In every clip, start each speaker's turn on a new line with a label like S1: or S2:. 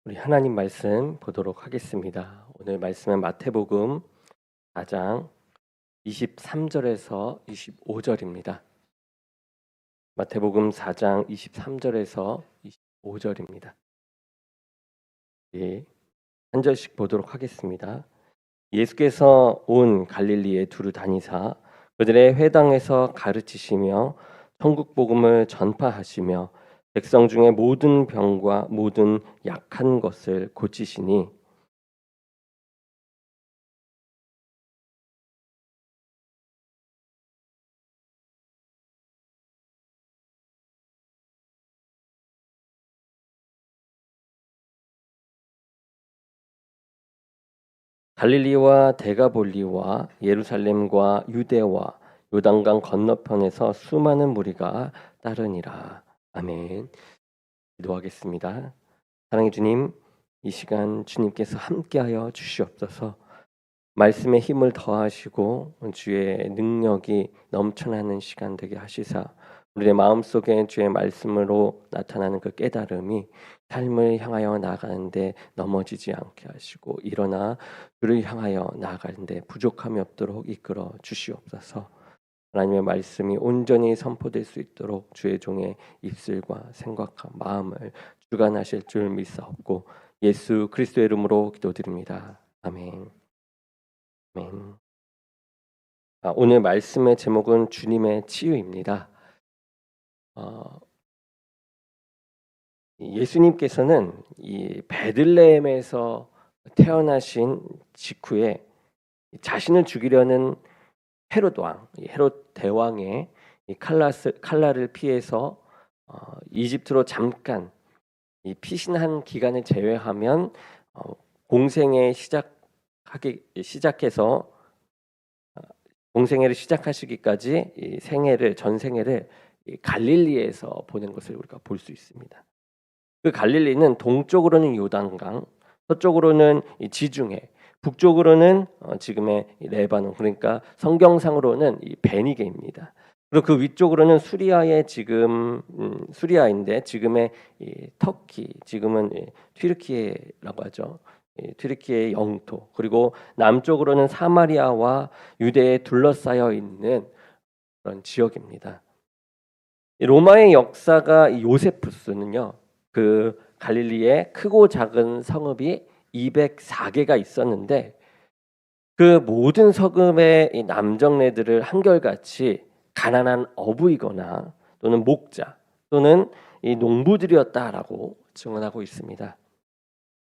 S1: 우리 하나님 말씀 보도록 하겠습니다. 오늘 말씀은 마태복음 4장 23절에서 25절입니다. 마태복음 4장 23절에서 25절입니다. 예, 한 절씩 보도록 하겠습니다. 예수께서 온 갈릴리에 두루 다니사 그들의 회당에서 가르치시며 천국 복음을 전파하시며 백성 중에 모든 병과 모든 약한 것을 고치시니 갈릴리와 데가볼리와 예루살렘과 유대와 요단강 건너편에서 수많은 무리가 따르니라. 아멘. 기도하겠습니다. 사랑의 주님, 이 시간 주님께서 함께하여 주시옵소서. 말씀의 힘을 더하시고 주의 능력이 넘쳐나는 시간 되게 하시사 우리의 마음속에 주의 말씀으로 나타나는 그 깨달음이 삶을 향하여 나아가는데 넘어지지 않게 하시고 일어나 주를 향하여 나아가는데 부족함이 없도록 이끌어 주시옵소서. 하나님의 말씀이 온전히 선포될 수 있도록 주의 종의 입술과 생각과 마음을 주관하실 줄 믿사옵고 예수 그리스도의 이름으로 기도드립니다. 아멘. 아멘. 오늘 말씀의 제목은 주님의 치유입니다. 예수님께서는 이 베들레헴에서 태어나신 직후에 자신을 죽이려는 헤롯 왕, 헤롯 대왕의 이 칼날을 피해서 이집트로 잠깐 이 피신한 기간을 제외하면 공생애 시작해서 공생애를 시작하시기까지 이 전 생애를 갈릴리에서 보낸 것을 우리가 볼 수 있습니다. 그 갈릴리는 동쪽으로는 요단강, 서쪽으로는 이 지중해, 북쪽으로는 지금의 레바논, 그러니까 성경상으로는 이 베니게입니다. 그리고 그 위쪽으로는 수리아의 수리아인데 지금의 이 터키, 지금은 튀르키예라고 하죠. 튀르키예의 영토, 그리고 남쪽으로는 사마리아와 유대에 둘러싸여 있는 그런 지역입니다. 로마의 역사가 요세푸스는요, 그 갈릴리에 크고 작은 성읍이 204개가 있었는데 그 모든 성읍의 남정네들을 한결같이 가난한 어부이거나 또는 목자 또는 이 농부들이었다라고 증언하고 있습니다.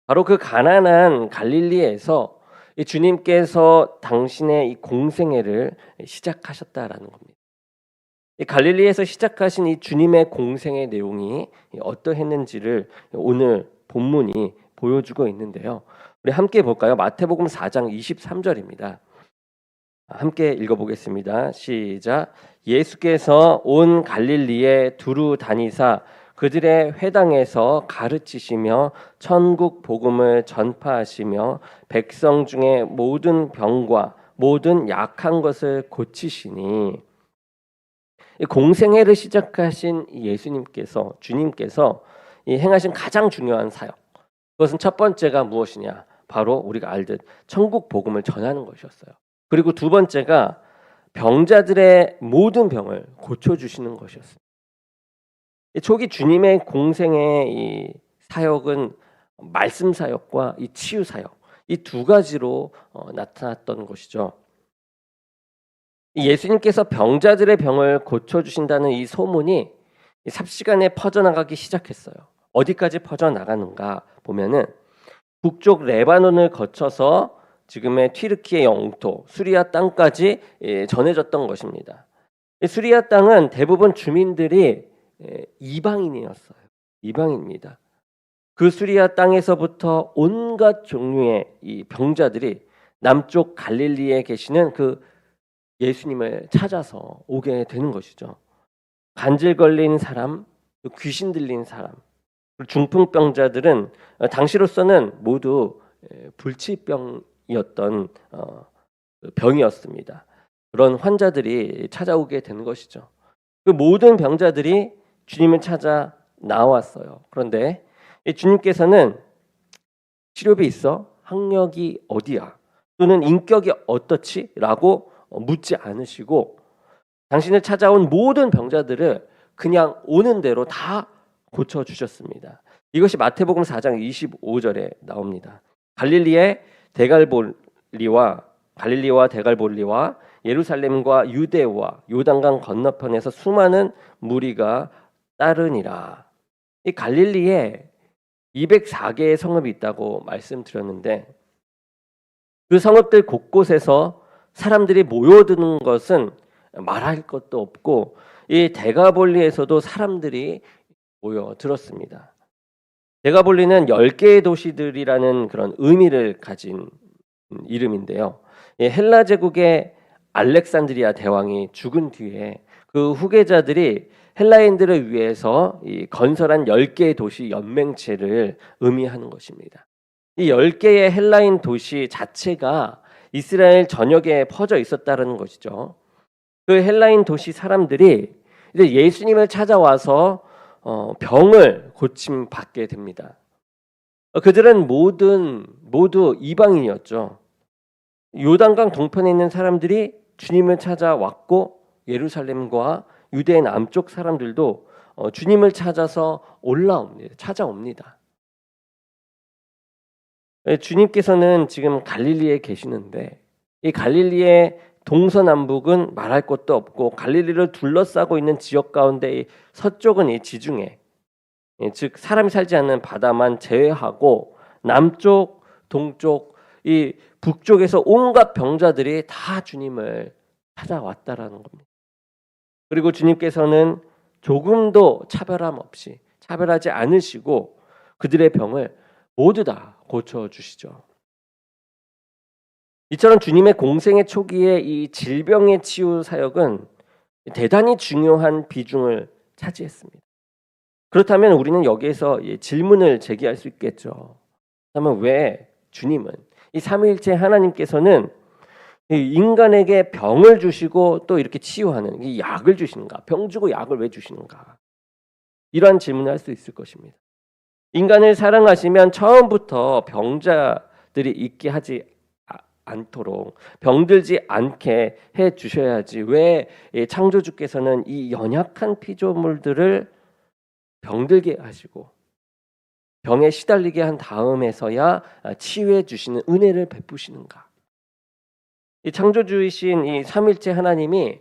S1: 바로 그 가난한 갈릴리에서 이 주님께서 당신의 이 공생애를 시작하셨다라는 겁니다. 이 갈릴리에서 시작하신 이 주님의 공생의 내용이 어떠했는지를 오늘 본문이 보여주고 있는데요. 우리 함께 볼까요? 마태복음 4장 23절입니다. 함께 읽어보겠습니다. 시작. 예수께서 온 갈릴리에 두루 다니사 그들의 회당에서 가르치시며 천국 복음을 전파하시며 백성 중에 모든 병과 모든 약한 것을 고치시니 공생애를 시작하신 예수님께서 주님께서 행하신 가장 중요한 사역, 그것은 첫 번째가 무엇이냐? 바로 우리가 알듯 천국 복음을 전하는 것이었어요. 그리고 두 번째가 병자들의 모든 병을 고쳐주시는 것이었습니다. 초기 주님의 공생의 이 사역은 말씀 사역과 이 치유 사역, 이 두 가지로 나타났던 것이죠. 예수님께서 병자들의 병을 고쳐주신다는 이 소문이 삽시간에 퍼져나가기 시작했어요. 어디까지 퍼져나가는가 보면은 북쪽 레바논을 거쳐서 지금의 튀르키예 영토, 수리아 땅까지 전해졌던 것입니다. 수리아 땅은 대부분 주민들이 이방인이었어요. 이방인입니다. 그 수리아 땅에서부터 온갖 종류의 이 병자들이 남쪽 갈릴리에 계시는 그 예수님을 찾아서 오게 되는 것이죠. 간질 걸린 사람, 귀신 들린 사람, 중풍병자들은 당시로서는 모두 불치병이었던 병이었습니다. 그런 환자들이 찾아오게 되는 것이죠. 그 모든 병자들이 주님을 찾아 나왔어요. 그런데 주님께서는 치료비 있어? 학력이 어디야? 또는 인격이 어떻지? 라고 묻지 않으시고 당신을 찾아온 모든 병자들을 그냥 오는 대로 다 고쳐주셨습니다. 이것이 마태복음 4장 25절에 나옵니다. 갈릴리와 데갈볼리와 예루살렘과 유대와 요단강 건너편에서 수많은 무리가 따르니라. 이 갈릴리에 204개의 성읍이 있다고 말씀드렸는데 그 성읍들 곳곳에서 사람들이 모여드는 것은 말할 것도 없고 이 데가볼리에서도 사람들이 모여들었습니다. 데가볼리는 10개의 도시들이라는 그런 의미를 가진 이름인데요. 헬라 제국의 알렉산드리아 대왕이 죽은 뒤에 그 후계자들이 헬라인들을 위해서 이 건설한 10개의 도시 연맹체를 의미하는 것입니다. 이 10개의 헬라인 도시 자체가 이스라엘 전역에 퍼져 있었다는 것이죠. 그 헬라인 도시 사람들이 이제 예수님을 찾아와서 병을 고침 받게 됩니다. 그들은 모두 이방인이었죠. 요단강 동편에 있는 사람들이 주님을 찾아왔고 예루살렘과 유대 남쪽 사람들도 주님을 찾아옵니다. 주님께서는 지금 갈릴리에 계시는데 이 갈릴리의 동서남북은 말할 것도 없고 갈릴리를 둘러싸고 있는 지역 가운데 서쪽은 이 지중해, 즉 사람이 살지 않는 바다만 제외하고 남쪽, 동쪽, 이 북쪽에서 온갖 병자들이 다 주님을 찾아왔다라는 겁니다. 그리고 주님께서는 조금도 차별하지 않으시고 그들의 병을 모두 다 고쳐주시죠. 이처럼 주님의 공생의 초기에 이 질병의 치유 사역은 대단히 중요한 비중을 차지했습니다. 그렇다면 우리는 여기에서 질문을 제기할 수 있겠죠. 그러면 왜 주님은 이 삼위일체 하나님께서는 인간에게 병을 주시고 또 이렇게 치유하는 이 약을 주시는가? 병 주고 약을 왜 주시는가? 이러한 질문을 할 수 있을 것입니다. 인간을 사랑하시면 처음부터 병자들이 있게 하지 않도록 병들지 않게 해 주셔야지 왜 창조주께서는 이 연약한 피조물들을 병들게 하시고 병에 시달리게 한 다음에서야 치유해 주시는 은혜를 베푸시는가? 이 창조주이신 이 삼일째 하나님이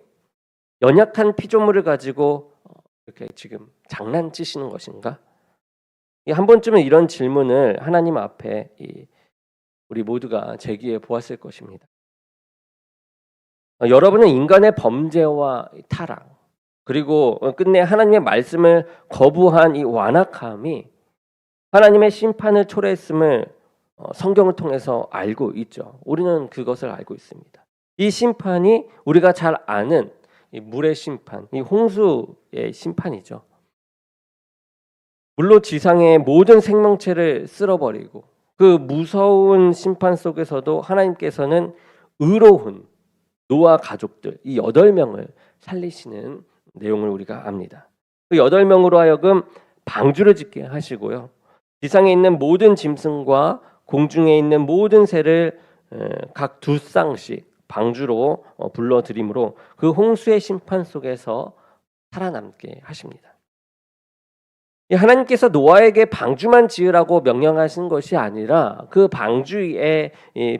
S1: 연약한 피조물을 가지고 이렇게 지금 장난치시는 것인가? 한 번쯤은 이런 질문을 하나님 앞에 우리 모두가 제기해 보았을 것입니다. 여러분은 인간의 범죄와 타락 그리고 끝내 하나님의 말씀을 거부한 이 완악함이 하나님의 심판을 초래했음을 성경을 통해서 알고 있죠. 우리는 그것을 알고 있습니다. 이 심판이 우리가 잘 아는 이 물의 심판, 이 홍수의 심판이죠. 물로 지상의 모든 생명체를 쓸어버리고 그 무서운 심판 속에서도 하나님께서는 의로운 노아 가족들 이 8명을 살리시는 내용을 우리가 압니다. 그 8명으로 하여금 방주를 짓게 하시고요. 지상에 있는 모든 짐승과 공중에 있는 모든 새를 각 2쌍씩 방주로 불러들이므로 그 홍수의 심판 속에서 살아남게 하십니다. 하나님께서 노아에게 방주만 지으라고 명령하신 것이 아니라 그 방주에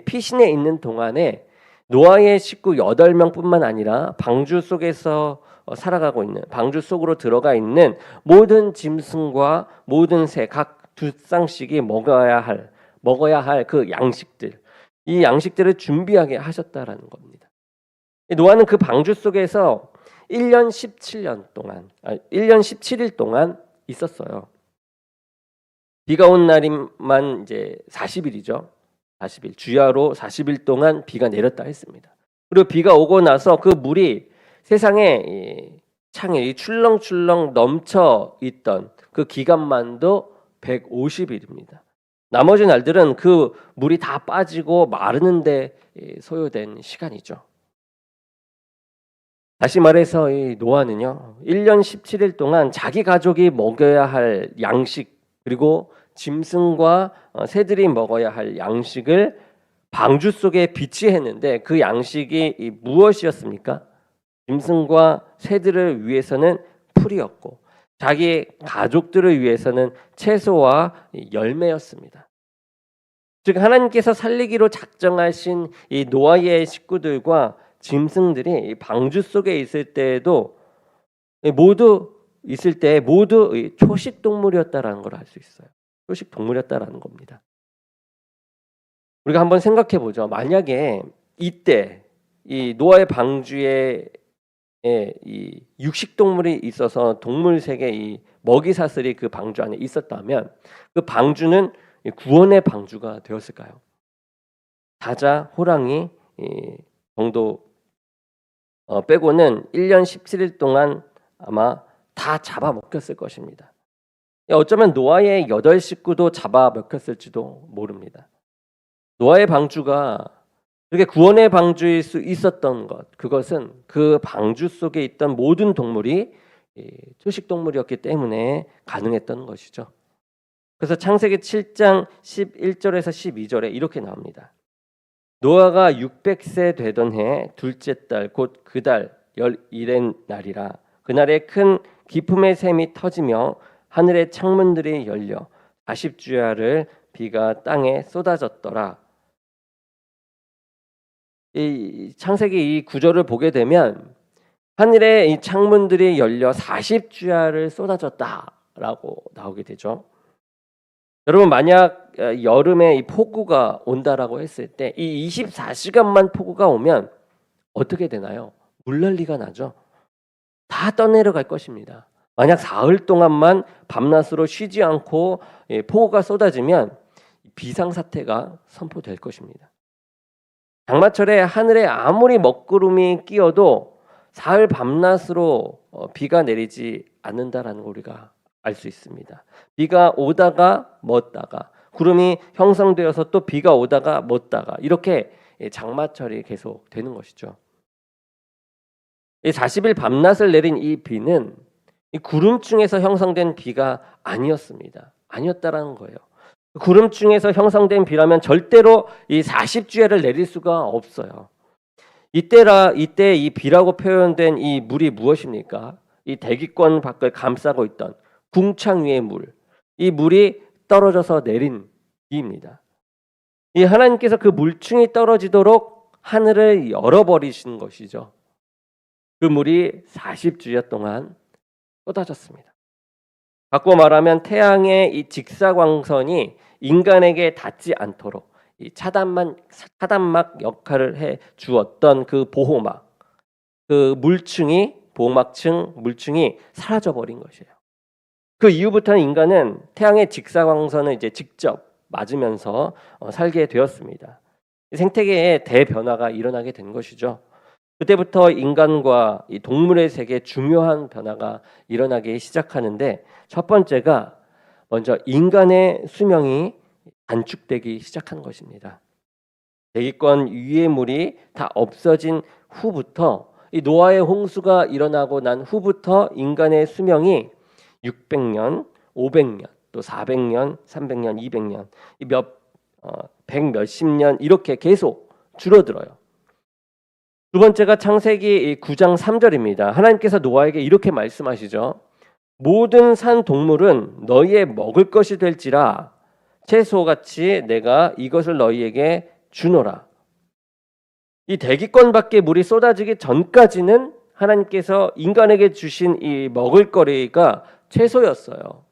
S1: 피신해 있는 동안에 노아의 식구 8명뿐만 아니라 방주 속에서 살아가고 있는 방주 속으로 들어가 있는 모든 짐승과 모든 새 각 2쌍씩이 먹어야 할 그 양식들 이 양식들을 준비하게 하셨다라는 겁니다. 노아는 그 방주 속에서 1년 17일 동안 있었어요. 비가 온 날만 이제 40일이죠. 40일 주야로 40일 동안 비가 내렸다 했습니다. 그리고 비가 오고 나서 그 물이 세상에 창에 출렁출렁 넘쳐 있던 그 기간만도 150일입니다. 나머지 날들은 그 물이 다 빠지고 마르는데 소요된 시간이죠. 다시 말해서 이 노아는요 1년 17일 동안 자기 가족이 먹여야 할 양식 그리고 짐승과 새들이 먹어야 할 양식을 방주 속에 비치했는데 그 양식이 무엇이었습니까? 짐승과 새들을 위해서는 풀이었고 자기 가족들을 위해서는 채소와 열매였습니다. 즉 하나님께서 살리기로 작정하신 이 노아의 식구들과 짐승들이 방주 속에 있을 때에도 모두 초식 동물이었다라는 걸 알 수 있어요. 초식 동물이었다라는 겁니다. 우리가 한번 생각해 보죠. 만약에 이때 이 노아의 방주에 이 육식 동물이 있어서 동물 세계 이 먹이 사슬이 그 방주 안에 있었다면 그 방주는 구원의 방주가 되었을까요? 사자, 호랑이 정도 빼고는 1년 17일 동안 아마 다 잡아먹혔을 것입니다. 어쩌면 노아의 8식구도 잡아먹혔을지도 모릅니다. 노아의 방주가 그렇게 구원의 방주일 수 있었던 것, 그것은 그 방주 속에 있던 모든 동물이 초식 동물이었기 때문에 가능했던 것이죠. 그래서 창세기 7장 11절에서 12절에 이렇게 나옵니다. 노아가 600세 되던 해 둘째 달 곧 그 달 11의 날이라 그날에 큰 기품의 샘이 터지며 하늘의 창문들이 열려 40주야를 비가 땅에 쏟아졌더라. 이 창세기 이 구절을 보게 되면 하늘의 이 창문들이 열려 40주야를 쏟아졌다라고 나오게 되죠. 여러분 만약 여름에 이 폭우가 온다라고 했을 때 이 24시간만 폭우가 오면 어떻게 되나요? 물난리가 나죠. 다 떠내려갈 것입니다. 만약 사흘 동안만 밤낮으로 쉬지 않고 폭우가 쏟아지면 비상사태가 선포될 것입니다. 장마철에 하늘에 아무리 먹구름이 끼어도 사흘 밤낮으로 비가 내리지 않는다라는 걸 우리가 알 수 있습니다. 비가 오다가 멎다가 구름이 형성되어서 또 비가 오다가 멎다가 이렇게 장마철이 계속 되는 것이죠. 이 40일 밤낮을 내린 이 비는 이 구름층에서 형성된 비가 아니었습니다. 아니었다라는 거예요. 구름층에서 형성된 비라면 절대로 이 40주야를 내릴 수가 없어요. 이때 이 비라고 표현된 이 물이 무엇입니까? 이 대기권 밖을 감싸고 있던 궁창 위의 물, 이 물이 떨어져서 내린 비입니다. 이 하나님께서 그 물층이 떨어지도록 하늘을 열어버리신 것이죠. 그 물이 40주야 동안 쏟아졌습니다. 바꿔 말하면 태양의 이 직사광선이 인간에게 닿지 않도록 이 차단막 역할을 해 주었던 그 보호막, 그 보호막층 물층이 사라져 버린 것이에요. 그 이후부터는 인간은 태양의 직사광선을 이제 직접 맞으면서 살게 되었습니다. 생태계에 대변화가 일어나게 된 것이죠. 그때부터 인간과 이 동물의 세계에 중요한 변화가 일어나기 시작하는데 첫 번째가 먼저 인간의 수명이 단축되기 시작한 것입니다. 대기권 위의 물이 다 없어진 후부터 이 노아의 홍수가 일어나고 난 후부터 인간의 수명이 600년, 500년, 또 400년, 300년, 200년, 백 몇십 년 이렇게 계속 줄어들어요. 두 번째가 창세기 9장 3절입니다. 하나님께서 노아에게 이렇게 말씀하시죠. 모든 산 동물은 너희의 먹을 것이 될지라 채소같이 내가 이것을 너희에게 주노라. 이 대기권 밖에 물이 쏟아지기 전까지는 하나님께서 인간에게 주신 이 먹을거리가 채소였어요.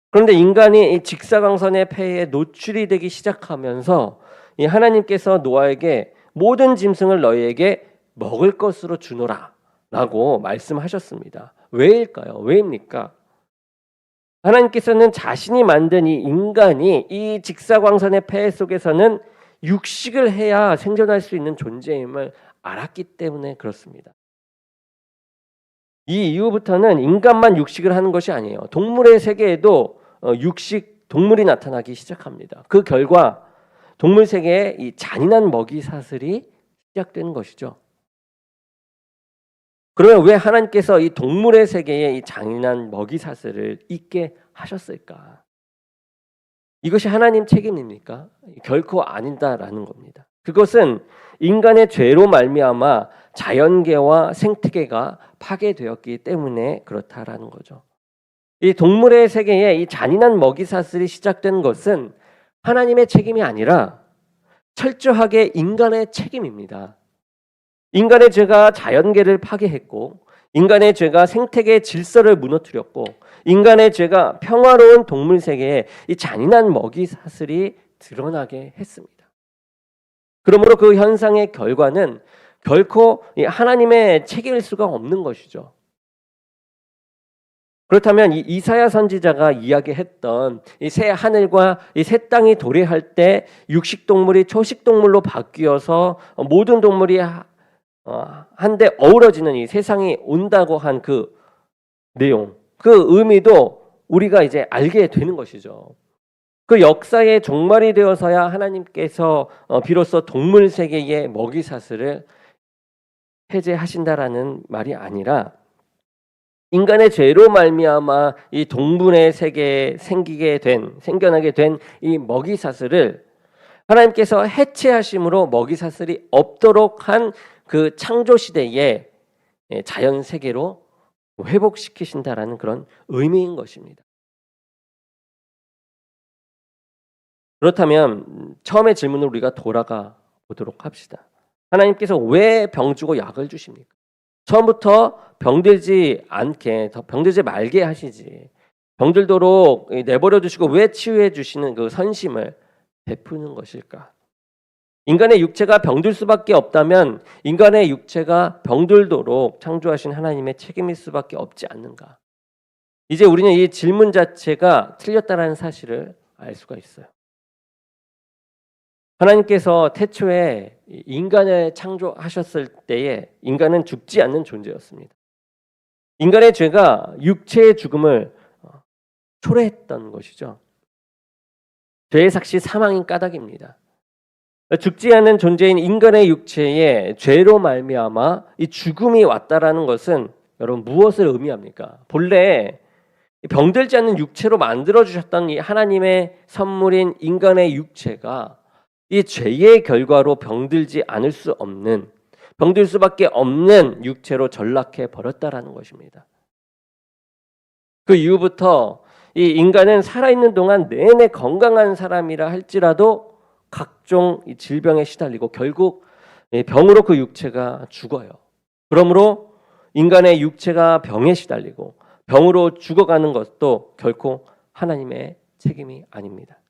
S1: 그런데 인간이 이 직사광선의 폐해에 노출이 되기 시작하면서 이 하나님께서 노아에게 모든 짐승을 너희에게 먹을 것으로 주노라 라고 말씀하셨습니다. 왜일까요? 왜입니까? 하나님께서는 자신이 만든 이 인간이 이 직사광선의 폐해 속에서는 육식을 해야 생존할 수 있는 존재임을 알았기 때문에 그렇습니다. 이 이후부터는 인간만 육식을 하는 것이 아니에요. 동물의 세계에도 동물이 나타나기 시작합니다. 그 결과 동물 세계에 이 잔인한 먹이 사슬이 시작되는 것이죠. 그러면 왜 하나님께서 이 동물의 세계에 이 잔인한 먹이 사슬을 있게 하셨을까? 이것이 하나님 책임입니까? 결코 아니다라는 겁니다. 그것은 인간의 죄로 말미암아 자연계와 생태계가 파괴되었기 때문에 그렇다라는 거죠. 이 동물의 세계에 이 잔인한 먹이사슬이 시작된 것은 하나님의 책임이 아니라 철저하게 인간의 책임입니다. 인간의 죄가 자연계를 파괴했고, 인간의 죄가 생태계의 질서를 무너뜨렸고, 인간의 죄가 평화로운 동물 세계에 이 잔인한 먹이사슬이 드러나게 했습니다. 그러므로 그 현상의 결과는 결코 하나님의 책임일 수가 없는 것이죠. 그렇다면 이 이사야 선지자가 이야기했던 이 새 하늘과 이 새 땅이 도래할 때 육식 동물이 초식 동물로 바뀌어서 모든 동물이 한데 어우러지는 이 세상이 온다고 한 그 내용, 그 의미도 우리가 이제 알게 되는 것이죠. 그 역사의 종말이 되어서야 하나님께서 비로소 동물 세계의 먹이사슬을 해제하신다라는 말이 아니라 인간의 죄로 말미암아 이 동물의 세계에 생겨나게 된 이 먹이사슬을 하나님께서 해체하심으로 먹이사슬이 없도록 한 그 창조 시대의 자연 세계로 회복시키신다라는 그런 의미인 것입니다. 그렇다면 처음의 질문을 우리가 돌아가 보도록 합시다. 하나님께서 왜 병 주고 약을 주십니까? 처음부터 병들지 말게 하시지. 병들도록 내버려 두시고 왜 치유해 주시는 그 선심을 베푸는 것일까? 인간의 육체가 병들 수밖에 없다면 인간의 육체가 병들도록 창조하신 하나님의 책임일 수밖에 없지 않는가? 이제 우리는 이 질문 자체가 틀렸다라는 사실을 알 수가 있어요. 하나님께서 태초에 인간을 창조하셨을 때에 인간은 죽지 않는 존재였습니다. 인간의 죄가 육체의 죽음을 초래했던 것이죠. 죄의 삭시 사망인 까닭입니다. 죽지 않는 존재인 인간의 육체에 죄로 말미암아 이 죽음이 왔다라는 것은 여러분 무엇을 의미합니까? 본래 병들지 않는 육체로 만들어 주셨던 이 하나님의 선물인 인간의 육체가 이 죄의 결과로 병들 수밖에 없는 육체로 전락해 버렸다라는 것입니다. 그 이후부터 이 인간은 살아있는 동안 내내 건강한 사람이라 할지라도 각종 질병에 시달리고 결국 병으로 그 육체가 죽어요. 그러므로 인간의 육체가 병에 시달리고 병으로 죽어가는 것도 결코 하나님의 책임이 아닙니다.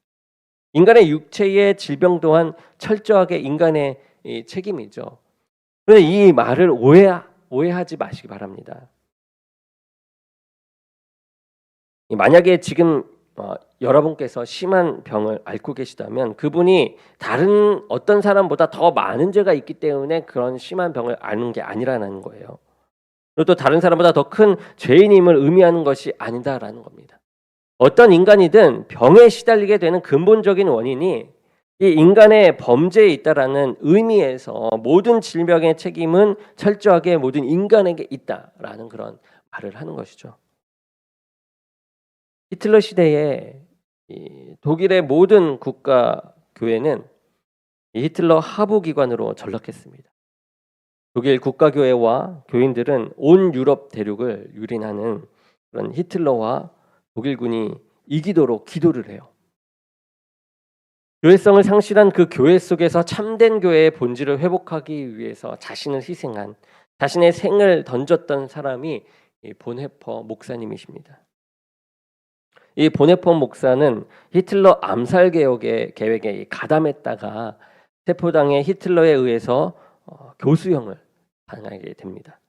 S1: 인간의 육체의 질병 또한 철저하게 인간의 책임이죠. 그런데 이 말을 오해하지 마시기 바랍니다. 만약에 지금 여러분께서 심한 병을 앓고 계시다면 그분이 다른 어떤 사람보다 더 많은 죄가 있기 때문에 그런 심한 병을 앓는 게 아니라는 거예요. 그리고 또 다른 사람보다 더 큰 죄인임을 의미하는 것이 아니다라는 겁니다. 어떤 인간이든 병에 시달리게 되는 근본적인 원인이 이 인간의 범죄에 있다라는 의미에서 모든 질병의 책임은 철저하게 모든 인간에게 있다라는 그런 말을 하는 것이죠. 히틀러 시대에 독일의 모든 국가 교회는 히틀러 하부 기관으로 전락했습니다. 독일 국가교회와 교인들은 온 유럽 대륙을 유린하는 그런 히틀러와 독일군이 이기도록 기도를 해요. 교회성을 상실한 그 교회 속에서 참된 교회의 본질을 회복하기 위해서 자신을 희생한, 자신의 생을 던졌던 사람이 본헤퍼 목사님이십니다. 이 본헤퍼 목사는 히틀러 암살 계획에 가담했다가 세포당의 히틀러에 의해서 교수형을 당하게 됩니다.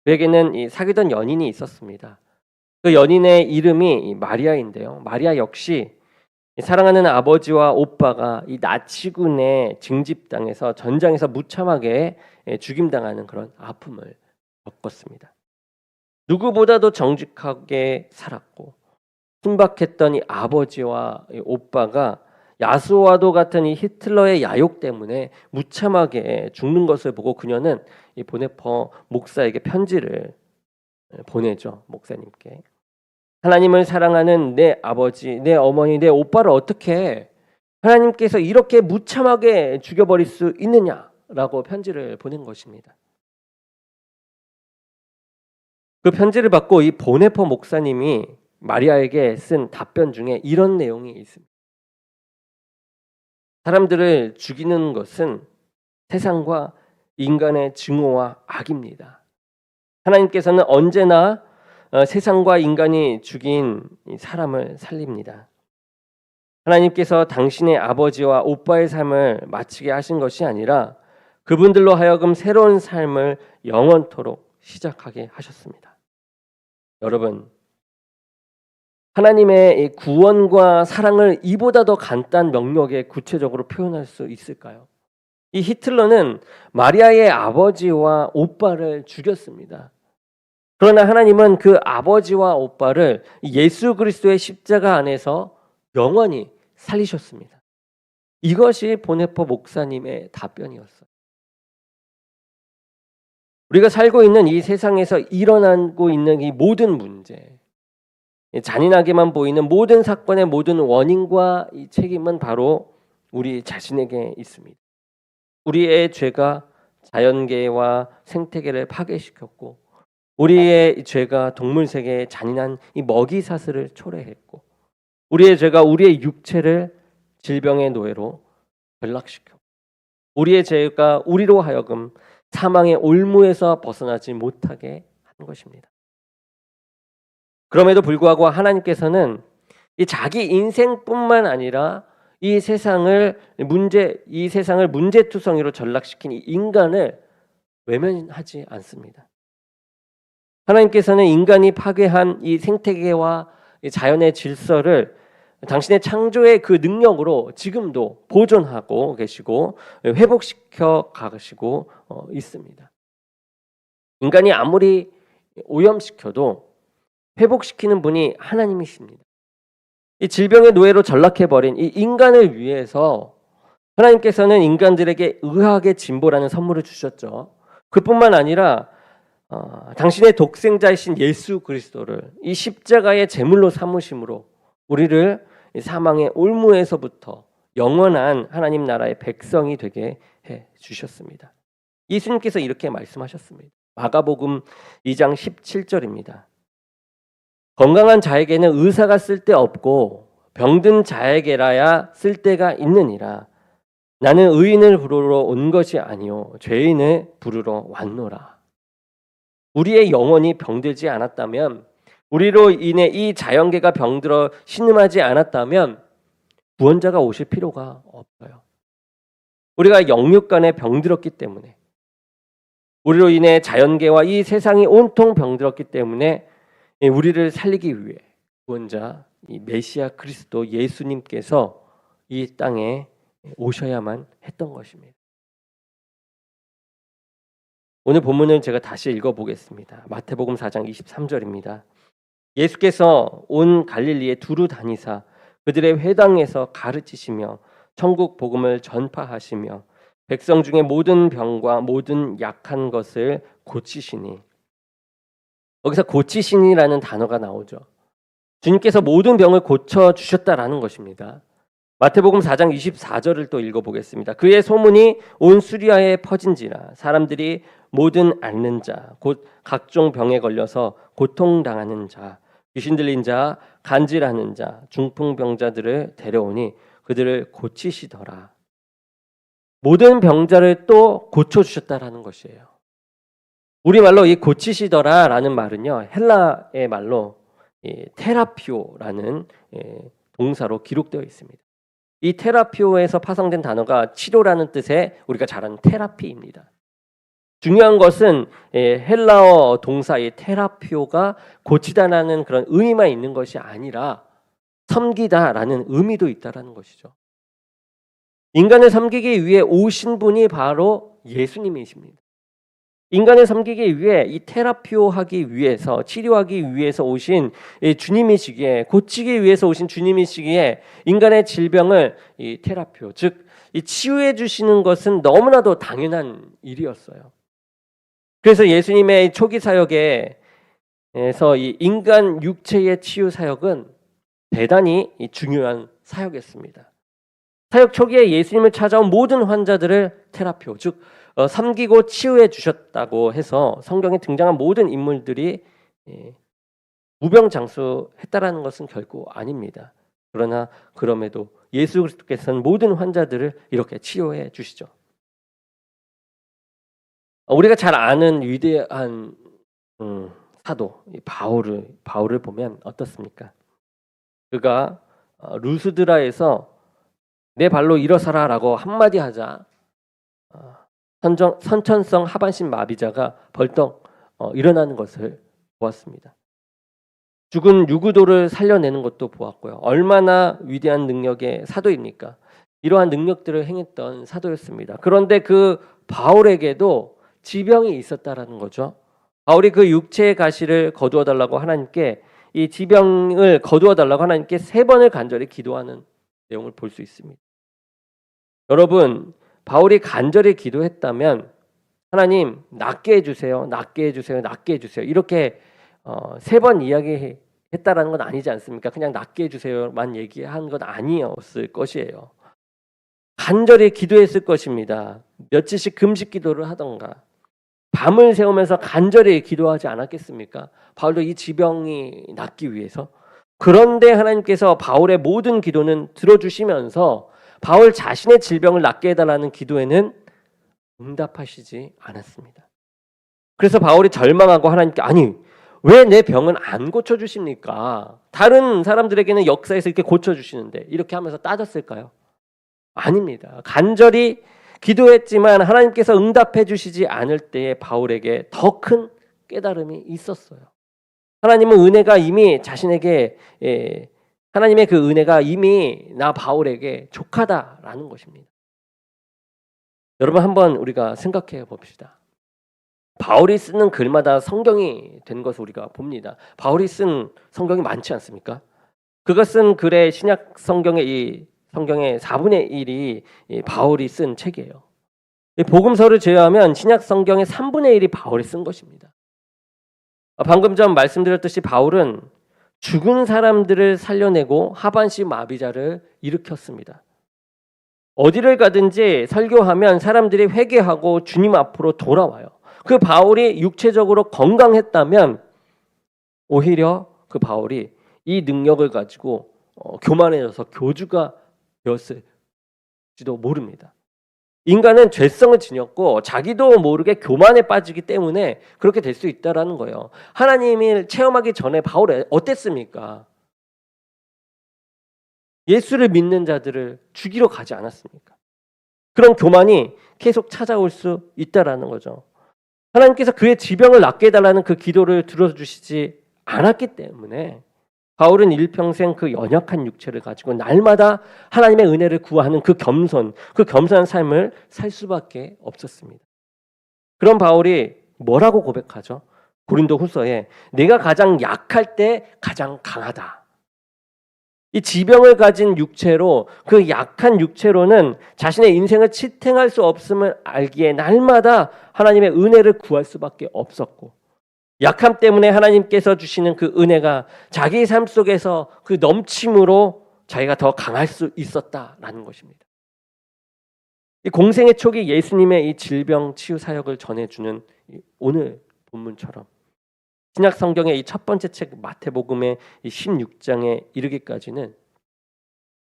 S1: 그에게는 사귀던 연인이 있었습니다. 그 연인의 이름이 마리아인데요. 마리아 역시 사랑하는 아버지와 오빠가 이 나치군의 징집당해서 전장에서 무참하게 죽임당하는 그런 아픔을 겪었습니다. 누구보다도 정직하게 살았고 순박했던 이 아버지와 이 오빠가 야수와도 같은 이 히틀러의 야욕 때문에 무참하게 죽는 것을 보고 그녀는 이 보네퍼 목사에게 편지를 보내죠. 목사님께. 하나님을 사랑하는 내 아버지, 내 어머니, 내 오빠를 어떻게 하나님께서 이렇게 무참하게 죽여버릴 수 있느냐라고 편지를 보낸 것입니다. 그 편지를 받고 이 보네퍼 목사님이 마리아에게 쓴 답변 중에 이런 내용이 있습니다. 사람들을 죽이는 것은 세상과 인간의 증오와 악입니다. 하나님께서는 언제나 세상과 인간이 죽인 사람을 살립니다. 하나님께서 당신의 아버지와 오빠의 삶을 마치게 하신 것이 아니라 그분들로 하여금 새로운 삶을 영원토록 시작하게 하셨습니다. 여러분, 하나님의 구원과 사랑을 이보다 더 간단 명료하게 구체적으로 표현할 수 있을까요? 이 히틀러는 마리아의 아버지와 오빠를 죽였습니다. 그러나 하나님은 그 아버지와 오빠를 예수 그리스도의 십자가 안에서 영원히 살리셨습니다. 이것이 보네퍼 목사님의 답변이었어요. 우리가 살고 있는 이 세상에서 일어나고 있는 이 모든 문제, 잔인하게만 보이는 모든 사건의 모든 원인과 이 책임은 바로 우리 자신에게 있습니다. 우리의 죄가 자연계와 생태계를 파괴시켰고, 우리의 죄가 동물 세계의 잔인한 이 먹이 사슬을 초래했고, 우리의 죄가 우리의 육체를 질병의 노예로 전락시켰고, 우리의 죄가 우리로 하여금 사망의 올무에서 벗어나지 못하게 한 것입니다. 그럼에도 불구하고 하나님께서는 이 자기 인생뿐만 아니라 이 세상을 문제투성이로 전락시킨 이 인간을 외면하지 않습니다. 하나님께서는 인간이 파괴한 이 생태계와 이 자연의 질서를 당신의 창조의 그 능력으로 지금도 보존하고 계시고 회복시켜 가시고 있습니다. 인간이 아무리 오염시켜도 회복시키는 분이 하나님이십니다. 이 질병의 노예로 전락해버린 이 인간을 위해서 하나님께서는 인간들에게 의학의 진보라는 선물을 주셨죠. 그뿐만 아니라 당신의 독생자이신 예수 그리스도를 이 십자가의 제물로 삼으심으로 우리를 사망의 올무에서부터 영원한 하나님 나라의 백성이 되게 해 주셨습니다. 예수님께서 이렇게 말씀하셨습니다. 마가복음 2장 17절입니다. 건강한 자에게는 의사가 쓸데없고 병든 자에게라야 쓸데가 있느니라. 나는 의인을 부르러 온 것이 아니요 죄인을 부르러 왔노라. 우리의 영혼이 병들지 않았다면, 우리로 인해 이 자연계가 병들어 신음하지 않았다면 구원자가 오실 필요가 없어요. 우리가 영육간에 병들었기 때문에, 우리로 인해 자연계와 이 세상이 온통 병들었기 때문에 우리를 살리기 위해 구원자 이 메시아 그리스도 예수님께서 이 땅에 오셔야만 했던 것입니다. 오늘 본문을 제가 다시 읽어보겠습니다. 마태복음 4장 23절입니다. 예수께서 온 갈릴리에 두루 다니사 그들의 회당에서 가르치시며 천국 복음을 전파하시며 백성 중에 모든 병과 모든 약한 것을 고치시니, 여기서 고치시니라는 단어가 나오죠. 주님께서 모든 병을 고쳐주셨다라는 것입니다. 마태복음 4장 24절을 또 읽어보겠습니다. 그의 소문이 온 수리아에 퍼진지라 사람들이 모든 앓는 자, 곧 각종 병에 걸려서 고통당하는 자, 귀신 들린 자, 간질하는 자, 중풍병자들을 데려오니 그들을 고치시더라. 모든 병자를 또 고쳐주셨다라는 것이에요. 우리말로 이 고치시더라라는 말은요, 헬라의 말로 테라피오라는 동사로 기록되어 있습니다. 이 테라피오에서 파생된 단어가 치료라는 뜻의 우리가 잘 아는 테라피입니다. 중요한 것은 헬라어 동사의 테라피오가 고치다라는 그런 의미만 있는 것이 아니라 섬기다라는 의미도 있다라는 것이죠. 인간을 섬기기 위해 오신 분이 바로 예수님이십니다. 인간을 섬기기 위해 이 테라피오하기 위해서, 치료하기 위해서 오신 주님이시기에, 고치기 위해서 오신 주님이시기에 인간의 질병을 이 테라피오, 즉 이 치유해 주시는 것은 너무나도 당연한 일이었어요. 그래서 예수님의 초기 사역에 그래서 이 인간 육체의 치유 사역은 대단히 중요한 사역이었습니다. 사역 초기에 예수님을 찾아온 모든 환자들을 테라피오, 즉 섬기고 치유해 주셨다고 해서 성경에 등장한 모든 인물들이 무병장수했다라는 것은 결코 아닙니다. 그러나 그럼에도 예수 그리스도께서는 모든 환자들을 이렇게 치유해 주시죠. 우리가 잘 아는 위대한 사도 바울을 보면 어떻습니까? 그가 루스드라에서 내 발로 일어서라라고 한마디 하자 선천성 하반신 마비자가 벌떡 일어나는 것을 보았습니다. 죽은 유구도를 살려내는 것도 보았고요. 얼마나 위대한 능력의 사도입니까? 이러한 능력들을 행했던 사도였습니다. 그런데 그 바울에게도 지병이 있었다라는 거죠. 바울이 그 육체의 가시를 거두어 달라고 하나님께 이 지병을 거두어 달라고 하나님께 3번을 간절히 기도하는 내용을 볼 수 있습니다. 여러분, 바울이 간절히 기도했다면 하나님 낫게 해주세요, 낫게 해주세요, 낫게 해주세요 이렇게 3번 이야기했다라는 건 아니지 않습니까? 그냥 낫게 해주세요만 얘기한 건 아니었을 것이에요. 간절히 기도했을 것입니다. 며칠씩 금식 기도를 하던가 밤을 새우면서 간절히 기도하지 않았겠습니까? 바울도 이 지병이 낫기 위해서. 그런데 하나님께서 바울의 모든 기도는 들어주시면서 바울 자신의 질병을 낫게 해달라는 기도에는 응답하시지 않았습니다. 그래서 바울이 절망하고 하나님께 아니 왜 내 병은 안 고쳐주십니까? 다른 사람들에게는 역사에서 이렇게 고쳐주시는데 이렇게 하면서 따졌을까요? 아닙니다. 간절히 기도했지만 하나님께서 응답해 주시지 않을 때에 바울에게 더 큰 깨달음이 있었어요. 하나님은 은혜가 이미 자신에게 하나님의 그 은혜가 이미 나 바울에게 족하다라는 것입니다. 여러분 한번 우리가 생각해 봅시다. 바울이 쓰는 글마다 성경이 된 것을 우리가 봅니다. 바울이 쓴 성경이 많지 않습니까? 그가 쓴 글의 신약 성경의 4분의 1이 바울이 쓴 책이에요. 복음서를 제외하면 신약 성경의 3분의 1이 바울이 쓴 것입니다. 방금 전 말씀드렸듯이 바울은 죽은 사람들을 살려내고 하반신 마비자를 일으켰습니다. 어디를 가든지 설교하면 사람들이 회개하고 주님 앞으로 돌아와요. 그 바울이 육체적으로 건강했다면 오히려 그 바울이 이 능력을 가지고 교만해져서 교주가 되었을지도 모릅니다. 인간은 죄성을 지녔고 자기도 모르게 교만에 빠지기 때문에 그렇게 될 수 있다라는 거예요. 하나님을 체험하기 전에 바울이 어땠습니까? 예수를 믿는 자들을 죽이러 가지 않았습니까? 그런 교만이 계속 찾아올 수 있다라는 거죠. 하나님께서 그의 지병을 낫게 해달라는 그 기도를 들어주시지 않았기 때문에 바울은 일평생 그 연약한 육체를 가지고 날마다 하나님의 은혜를 구하는 그 겸손한 삶을 살 수밖에 없었습니다. 그런 바울이 뭐라고 고백하죠? 고린도 후서에 내가 가장 약할 때 가장 강하다. 이 지병을 가진 육체로 그 약한 육체로는 자신의 인생을 지탱할 수 없음을 알기에 날마다 하나님의 은혜를 구할 수밖에 없었고 약함 때문에 하나님께서 주시는 그 은혜가 자기 삶 속에서 그 넘침으로 자기가 더 강할 수 있었다라는 것입니다. 이 공생의 초기 예수님의 이 질병 치유 사역을 전해주는 오늘 본문처럼 신약 성경의 이 첫 번째 책 마태복음의 이 16장에 이르기까지는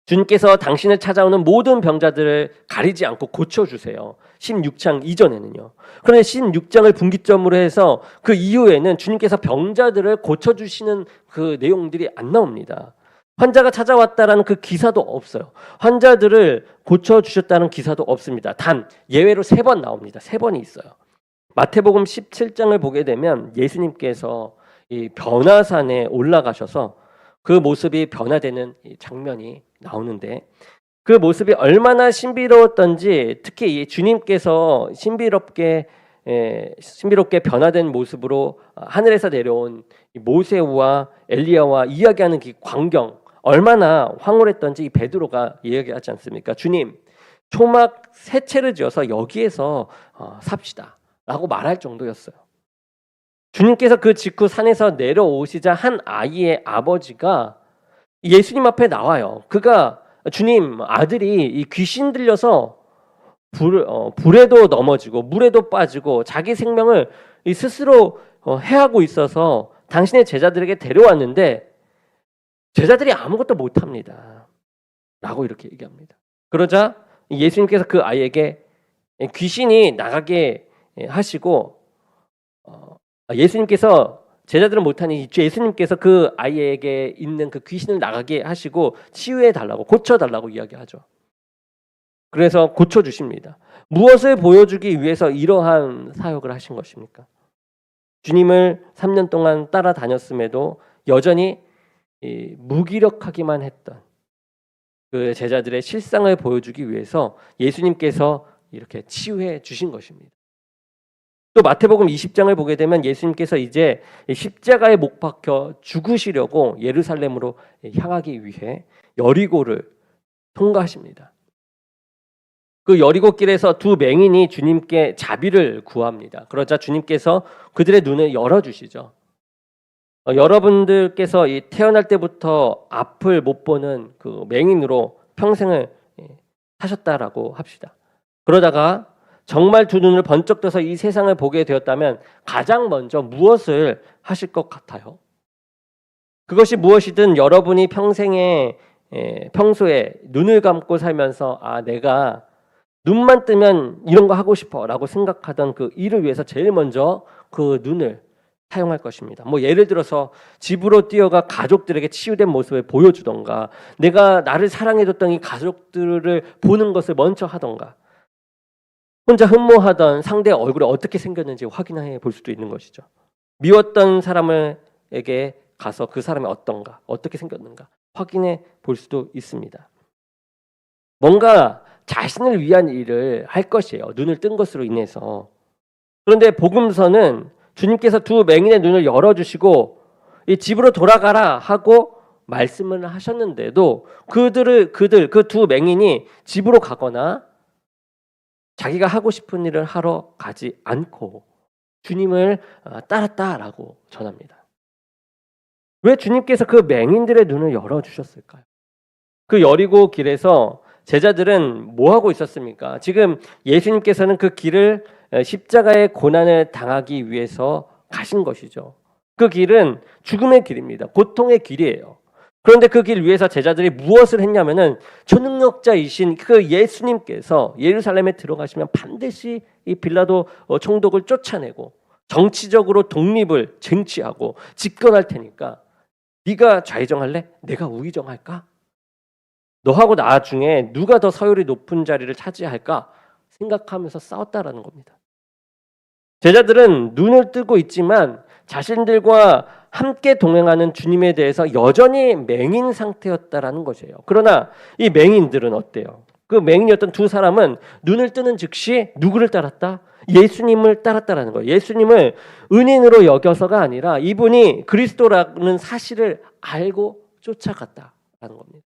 S1: 주님께서 당신을 찾아오는 모든 병자들을 가리지 않고 고쳐주세요. 16장 이전에는요. 그런데 16장을 분기점으로 해서 그 이후에는 주님께서 병자들을 고쳐주시는 그 내용들이 안 나옵니다. 환자가 찾아왔다라는 그 기사도 없어요. 환자들을 고쳐주셨다는 기사도 없습니다. 단 예외로 3번 나옵니다. 3번이 있어요. 마태복음 17장을 보게 되면 예수님께서 이 변화산에 올라가셔서 그 모습이 변화되는 장면이 나오는데 그 모습이 얼마나 신비로웠던지 특히 이 주님께서 신비롭게 변화된 모습으로 하늘에서 내려온 모세와 엘리야와 이야기하는 그 광경 얼마나 황홀했던지 이 베드로가 이야기하지 않습니까? 주님 초막 3채를 지어서 여기에서 삽시다 라고 말할 정도였어요. 주님께서 그 직후 산에서 내려오시자 한 아이의 아버지가 예수님 앞에 나와요. 그가 주님 아들이 이 귀신 들려서 불에도 넘어지고 물에도 빠지고 자기 생명을 스스로 해하고 있어서 당신의 제자들에게 데려왔는데 제자들이 아무것도 못합니다. 라고 이렇게 얘기합니다. 그러자 예수님께서 그 아이에게 귀신이 나가게 하시고 예수님께서 제자들은 못하니 예수님께서 그 아이에게 있는 그 귀신을 나가게 하시고 치유해 달라고 고쳐달라고 이야기하죠. 그래서 고쳐주십니다. 무엇을 보여주기 위해서 이러한 사역을 하신 것입니까? 주님을 3년 동안 따라다녔음에도 여전히 무기력하기만 했던 그 제자들의 실상을 보여주기 위해서 예수님께서 이렇게 치유해 주신 것입니다. 또 마태복음 20장을 보게 되면 예수님께서 이제 십자가에 못 박혀 죽으시려고 예루살렘으로 향하기 위해 여리고를 통과하십니다. 그 여리고 길에서 두 맹인이 주님께 자비를 구합니다. 그러자 주님께서 그들의 눈을 열어주시죠. 여러분들께서 이 태어날 때부터 앞을 못 보는 그 맹인으로 평생을 사셨다라고 합시다. 그러다가 정말 두 눈을 번쩍 떠서 이 세상을 보게 되었다면 가장 먼저 무엇을 하실 것 같아요? 그것이 무엇이든 여러분이 평소에 눈을 감고 살면서 내가 눈만 뜨면 이런 거 하고 싶어 라고 생각하던 그 일을 위해서 제일 먼저 그 눈을 사용할 것입니다. 뭐 예를 들어서 집으로 뛰어가 가족들에게 치유된 모습을 보여주던가, 내가 나를 사랑해줬던 이 가족들을 보는 것을 먼저 하던가, 혼자 흠모하던 상대의 얼굴이 어떻게 생겼는지 확인해 볼 수도 있는 것이죠. 미웠던 사람에게 가서 그 사람이 어떤가, 어떻게 생겼는가 확인해 볼 수도 있습니다. 뭔가 자신을 위한 일을 할 것이에요. 눈을 뜬 것으로 인해서. 그런데 복음서는 주님께서 두 맹인의 눈을 열어주시고 이 집으로 돌아가라 하고 말씀을 하셨는데도 그 두 맹인이 집으로 가거나 자기가 하고 싶은 일을 하러 가지 않고 주님을 따랐다라고 전합니다. 왜 주님께서 그 맹인들의 눈을 열어주셨을까요? 그 여리고 길에서 제자들은 뭐 하고 있었습니까? 지금 예수님께서는 그 길을 십자가의 고난을 당하기 위해서 가신 것이죠. 그 길은 죽음의 길입니다. 고통의 길이에요. 그런데 그 길 위에서 제자들이 무엇을 했냐면은 초능력자이신 그 예수님께서 예루살렘에 들어가시면 반드시 이 빌라도 총독을 쫓아내고 정치적으로 독립을 쟁취하고 집권할 테니까 네가 좌의정할래? 내가 우의정할까? 너하고 나 중에 누가 더 서열이 높은 자리를 차지할까 생각하면서 싸웠다라는 겁니다. 제자들은 눈을 뜨고 있지만 자신들과 함께 동행하는 주님에 대해서 여전히 맹인 상태였다라는 것이에요. 그러나 이 맹인들은 어때요? 그 맹인이었던 두 사람은 눈을 뜨는 즉시 누구를 따랐다? 예수님을 따랐다라는 거예요. 예수님을 은인으로 여겨서가 아니라 이분이 그리스도라는 사실을 알고 쫓아갔다라는 겁니다.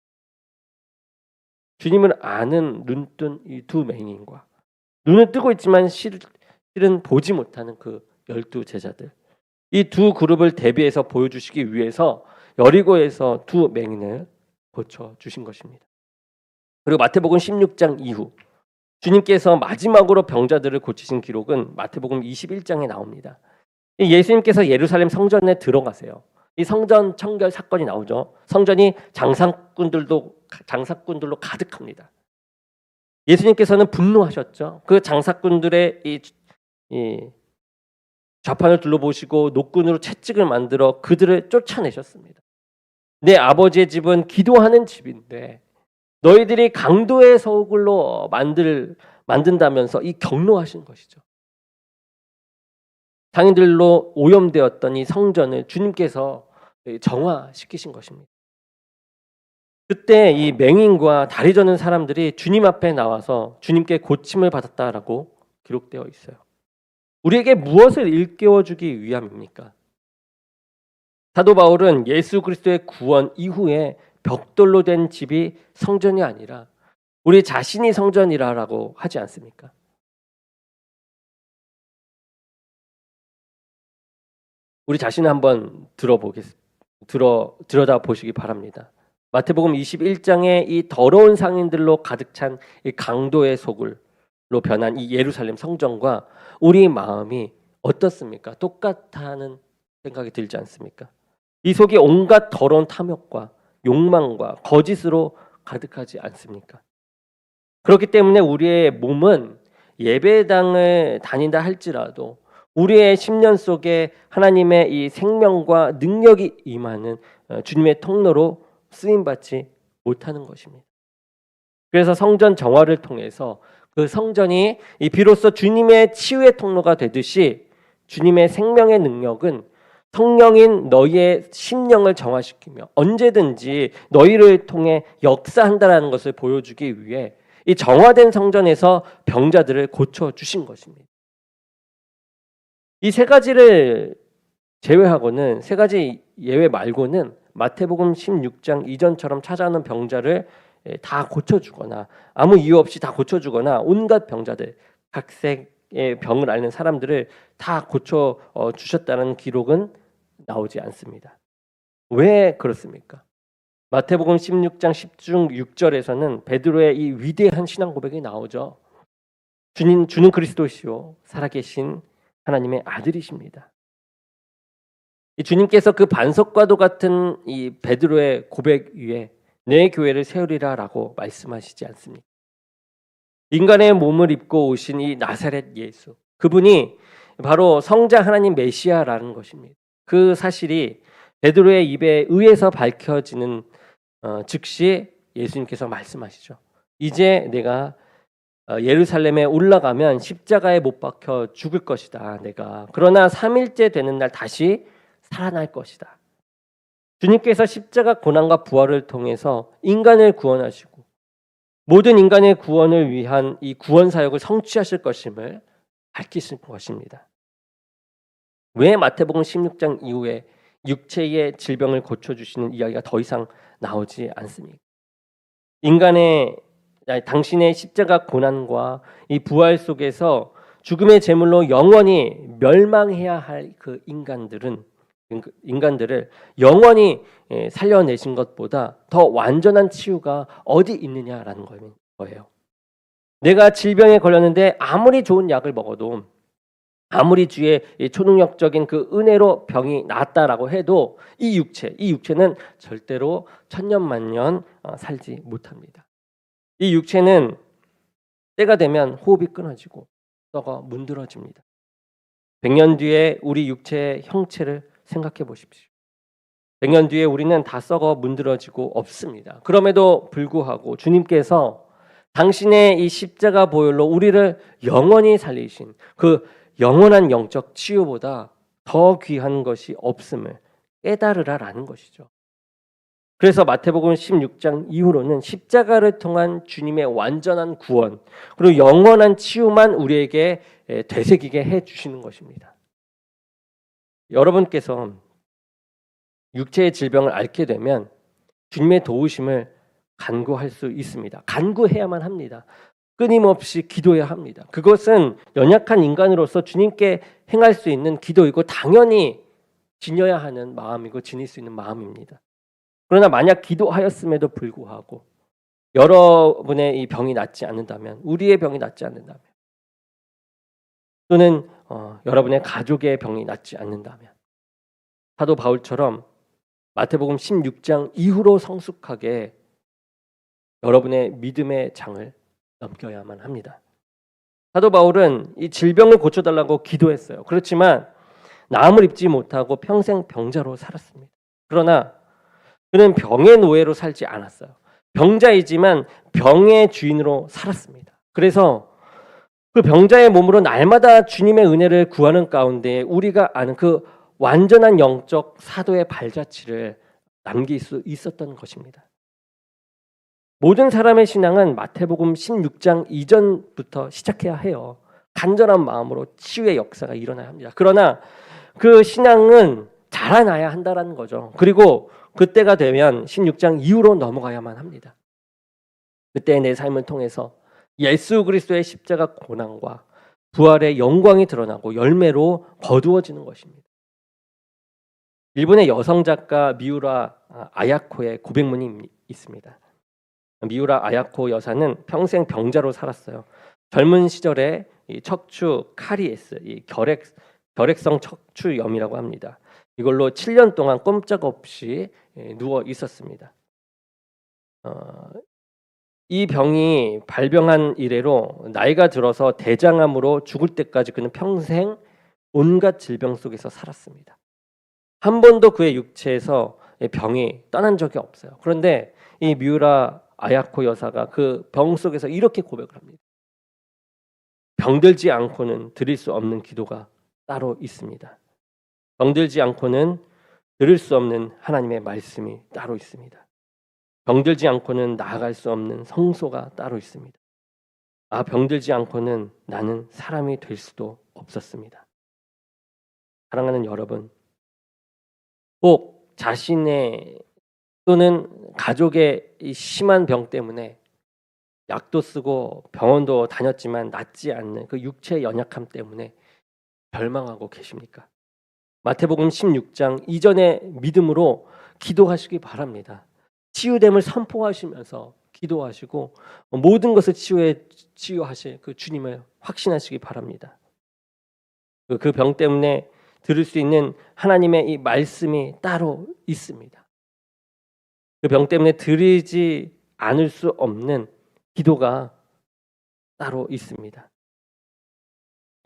S1: 주님을 아는 눈뜬 이 두 맹인과 눈을 뜨고 있지만 실은 보지 못하는 그 12 제자들, 이 두 그룹을 대비해서 보여주시기 위해서 여리고에서 두 맹인을 고쳐주신 것입니다. 그리고 마태복음 16장 이후 주님께서 마지막으로 병자들을 고치신 기록은 마태복음 21장에 나옵니다. 예수님께서 예루살렘 성전에 들어가세요. 이 성전 청결 사건이 나오죠. 성전이 장사꾼들로 가득합니다. 예수님께서는 분노하셨죠. 그 장사꾼들의 이 좌판을 둘러보시고 노끈으로 채찍을 만들어 그들을 쫓아내셨습니다. 내 아버지의 집은 기도하는 집인데 너희들이 강도의 서울로 만든다면서 이 경로하신 것이죠. 상인들로 오염되었던 이 성전을 주님께서 정화시키신 것입니다. 그때 이 맹인과 다리 저는 사람들이 주님 앞에 나와서 주님께 고침을 받았다라고 기록되어 있어요. 우리에게 무엇을 일깨워주기 위함입니까? 사도 바울은 예수 그리스도의 구원 이후에 벽돌로 된 집이 성전이 아니라 우리 자신이 성전이라고 하지 않습니까? 우리 자신을 한번 들여다 보시기 바랍니다. 마태복음 21장에 이 더러운 상인들로 가득 찬 이 강도의 소굴로 변한 이 예루살렘 성전과 우리 마음이 어떻습니까? 똑같다는 생각이 들지 않습니까? 이 속이 온갖 더러운 탐욕과 욕망과 거짓으로 가득하지 않습니까? 그렇기 때문에 우리의 몸은 예배당을 다닌다 할지라도 우리의 심년 속에 하나님의 이 생명과 능력이 임하는 주님의 통로로 쓰임받지 못하는 것입니다. 그래서 성전 정화를 통해서 그 성전이 비로소 주님의 치유의 통로가 되듯이 주님의 생명의 능력은 성령인 너희의 심령을 정화시키며 언제든지 너희를 통해 역사한다라는 것을 보여주기 위해 이 정화된 성전에서 병자들을 고쳐주신 것입니다. 이 세 가지를 제외하고는, 세 가지 예외 말고는 마태복음 16장 이전처럼 찾아오는 병자를 다 고쳐주거나 아무 이유 없이 다 고쳐주거나 온갖 병자들, 각색의 병을 앓는 사람들을 다 고쳐주셨다는 기록은 나오지 않습니다. 왜 그렇습니까? 마태복음 16장 10중 6절에서는 베드로의 이 위대한 신앙 고백이 나오죠. 주는 그리스도시요 살아계신 하나님의 아들이십니다. 이 주님께서 그 반석과도 같은 이 베드로의 고백 위에 내 교회를 세우리라라고 말씀하시지 않습니까? 인간의 몸을 입고 오신 이 나사렛 예수, 그분이 바로 성자 하나님 메시아라는 것입니다. 그 사실이 베드로의 입에 의해서 밝혀지는 즉시 예수님께서 말씀하시죠. 이제 내가 예루살렘에 올라가면 십자가에 못 박혀 죽을 것이다. 내가 그러나 3일째 되는 날 다시 살아날 것이다. 주님께서 십자가 고난과 부활을 통해서 인간을 구원하시고 모든 인간의 구원을 위한 이 구원 사역을 성취하실 것임을 밝히신 것입니다. 왜 마태복음 16장 이후에 육체의 질병을 고쳐주시는 이야기가 더 이상 나오지 않습니까? 당신의 십자가 고난과 이 부활 속에서 죽음의 제물로 영원히 멸망해야 할 그 인간들을 영원히 살려내신 것보다 더 완전한 치유가 어디 있느냐라는 거예요. 내가 질병에 걸렸는데 아무리 좋은 약을 먹어도, 아무리 주의 초능력적인 그 은혜로 병이 낫다라고 해도 이 육체는 절대로 천년만년 살지 못합니다. 이 육체는 때가 되면 호흡이 끊어지고 썩어 문드러집니다. 100년 뒤에 우리 육체의 형체를 생각해 보십시오. 100년 뒤에 우리는 다 썩어 문드러지고 없습니다. 그럼에도 불구하고 주님께서 당신의 이 십자가 보혈로 우리를 영원히 살리신 그 영원한 영적 치유보다 더 귀한 것이 없음을 깨달으라라는 것이죠. 그래서 마태복음 16장 이후로는 십자가를 통한 주님의 완전한 구원 그리고 영원한 치유만 우리에게 되새기게 해주시는 것입니다. 여러분께서 육체의 질병을 앓게 되면 주님의 도우심을 간구할 수 있습니다. 간구해야만 합니다. 끊임없이 기도해야 합니다. 그것은 연약한 인간으로서 주님께 행할 수 있는 기도이고 당연히 지녀야 하는 마음이고 지닐 수 있는 마음입니다. 그러나 만약 기도하였음에도 불구하고 여러분의 이 병이 낫지 않는다면, 우리의 병이 낫지 않는다면, 또는 여러분의 가족의 병이 낫지 않는다면 사도 바울처럼 마태복음 16장 이후로 성숙하게 여러분의 믿음의 장을 넘겨야만 합니다. 사도 바울은 이 질병을 고쳐달라고 기도했어요. 그렇지만 나음을 입지 못하고 평생 병자로 살았습니다. 그러나 그는 병의 노예로 살지 않았어요. 병자이지만 병의 주인으로 살았습니다. 그래서 그 병자의 몸으로 날마다 주님의 은혜를 구하는 가운데 우리가 아는 그 완전한 영적 사도의 발자취를 남길 수 있었던 것입니다. 모든 사람의 신앙은 마태복음 16장 이전부터 시작해야 해요. 간절한 마음으로 치유의 역사가 일어나야 합니다. 그러나 그 신앙은 자라나야 한다는 거죠. 그리고 그때가 되면 16장 이후로 넘어가야만 합니다. 그때 내 삶을 통해서 예수 그리스도의 십자가 고난과 부활의 영광이 드러나고 열매로 거두어지는 것입니다. 일본의 여성 작가 미우라 아야코의 고백문이 있습니다. 미우라 아야코 여사는 평생 병자로 살았어요. 젊은 시절에 이 척추 카리에스, 이 결핵성 척추염이라고 합니다. 이걸로 7년 동안 꼼짝없이 누워 있었습니다. 이 병이 발병한 이래로 나이가 들어서 대장암으로 죽을 때까지 그는 평생 온갖 질병 속에서 살았습니다. 한 번도 그의 육체에서 병이 떠난 적이 없어요. 그런데 이 미우라 아야코 여사가 그 병 속에서 이렇게 고백을 합니다. 병들지 않고는 드릴 수 없는 기도가 따로 있습니다. 병들지 않고는 들을 수 없는 하나님의 말씀이 따로 있습니다. 병들지 않고는 나아갈 수 없는 성소가 따로 있습니다. 병들지 않고는 나는 사람이 될 수도 없었습니다. 사랑하는 여러분, 꼭 자신의 또는 가족의 이 심한 병 때문에 약도 쓰고 병원도 다녔지만 낫지 않는 그 육체의 연약함 때문에 절망하고 계십니까? 마태복음 16장 이전의 믿음으로 기도하시기 바랍니다. 치유됨을 선포하시면서 기도하시고 모든 것을 치유하실 그 주님을 확신하시기 바랍니다. 그 병 때문에 들을 수 있는 하나님의 이 말씀이 따로 있습니다. 그 병 때문에 들리지 않을 수 없는 기도가 따로 있습니다.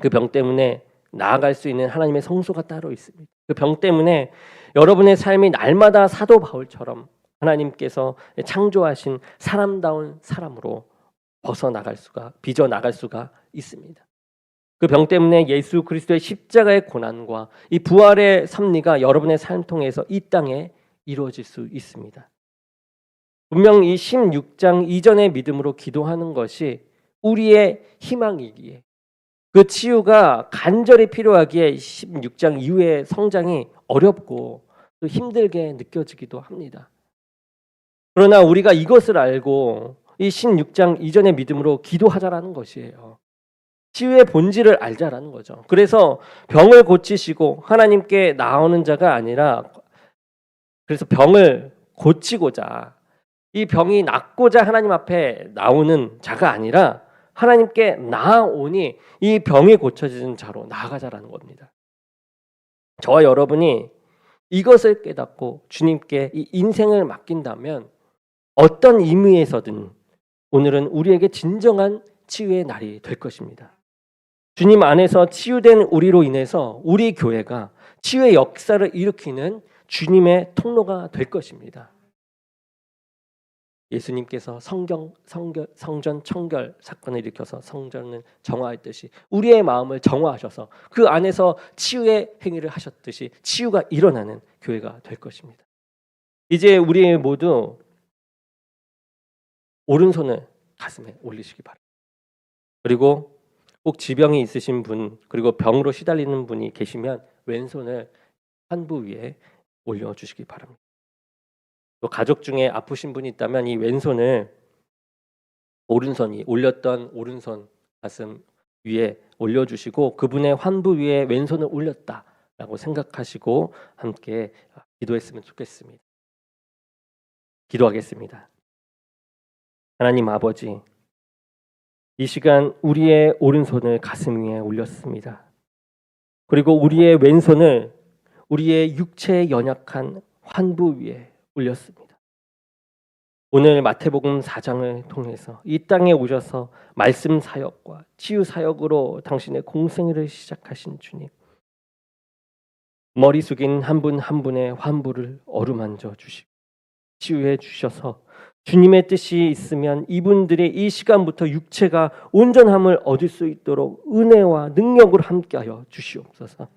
S1: 그 병 때문에 나아갈 수 있는 하나님의 성소가 따로 있습니다. 그 병 때문에 여러분의 삶이 날마다 사도 바울처럼 하나님께서 창조하신 사람다운 사람으로 빚어 나갈 수가 있습니다. 그 병 때문에 예수 그리스도의 십자가의 고난과 이 부활의 섭리가 여러분의 삶 통해서 이 땅에 이루어질 수 있습니다. 분명 이 16장 이전의 믿음으로 기도하는 것이 우리의 희망이기에 그 치유가 간절히 필요하기에 16장 이후의 성장이 어렵고 또 힘들게 느껴지기도 합니다. 그러나 우리가 이것을 알고 이 16장 이전의 믿음으로 기도하자라는 것이에요. 치유의 본질을 알자라는 거죠. 그래서 병을 고치시고 하나님께 나오는 자가 아니라 그래서 병을 고치고자 이 병이 낫고자 하나님 앞에 나오는 자가 아니라 하나님께 나아오니 이 병이 고쳐지는 자로 나아가자라는 겁니다. 저와 여러분이 이것을 깨닫고 주님께 이 인생을 맡긴다면 어떤 의미에서든 오늘은 우리에게 진정한 치유의 날이 될 것입니다. 주님 안에서 치유된 우리로 인해서 우리 교회가 치유의 역사를 일으키는 주님의 통로가 될 것입니다. 예수님께서 성전 청결 사건을 일으켜서 성전을 정화했듯이 우리의 마음을 정화하셔서 그 안에서 치유의 행위를 하셨듯이 치유가 일어나는 교회가 될 것입니다. 이제 우리 모두 오른손을 가슴에 올리시기 바랍니다. 그리고 꼭 지병이 있으신 분 그리고 병으로 시달리는 분이 계시면 왼손을 환부 위에 올려주시기 바랍니다. 또 가족 중에 아프신 분이 있다면 이 왼손을 오른손이 올렸던 오른손 가슴 위에 올려주시고 그분의 환부 위에 왼손을 올렸다라고 생각하시고 함께 기도했으면 좋겠습니다. 기도하겠습니다. 하나님 아버지, 이 시간 우리의 오른손을 가슴 위에 올렸습니다. 그리고 우리의 왼손을 우리의 육체의 연약한 환부 위에 올렸습니다. 오늘 마태복음 4장을 통해서 이 땅에 오셔서 말씀 사역과 치유 사역으로 당신의 공생애를 시작하신 주님, 머리 숙인 한 분 한 분의 환부를 어루만져 주시고 치유해 주셔서 주님의 뜻이 있으면 이분들의 이 시간부터 육체가 온전함을 얻을 수 있도록 은혜와 능력을 함께하여 주시옵소서.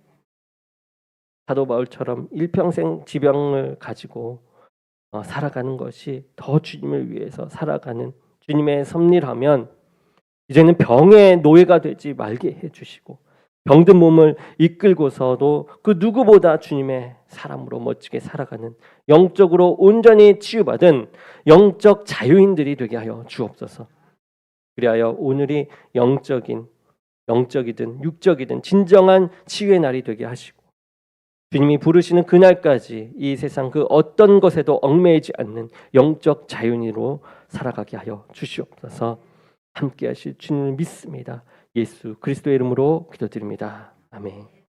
S1: 사도 바울처럼 일평생 지병을 가지고 살아가는 것이 더 주님을 위해서 살아가는 주님의 섭리라면 이제는 병의 노예가 되지 말게 해주시고 병든 몸을 이끌고서도 그 누구보다 주님의 사람으로 멋지게 살아가는 영적으로 온전히 치유받은 영적 자유인들이 되게 하여 주옵소서. 그리하여 오늘이 영적이든 육적이든 진정한 치유의 날이 되게 하시고 주님이 부르시는 그날까지 이 세상 그 어떤 것에도 얽매이지 않는 영적 자유인으로 살아가게 하여 주시옵소서. 함께 하실 주님을 믿습니다. 예수 그리스도의 이름으로 기도드립니다. 아멘.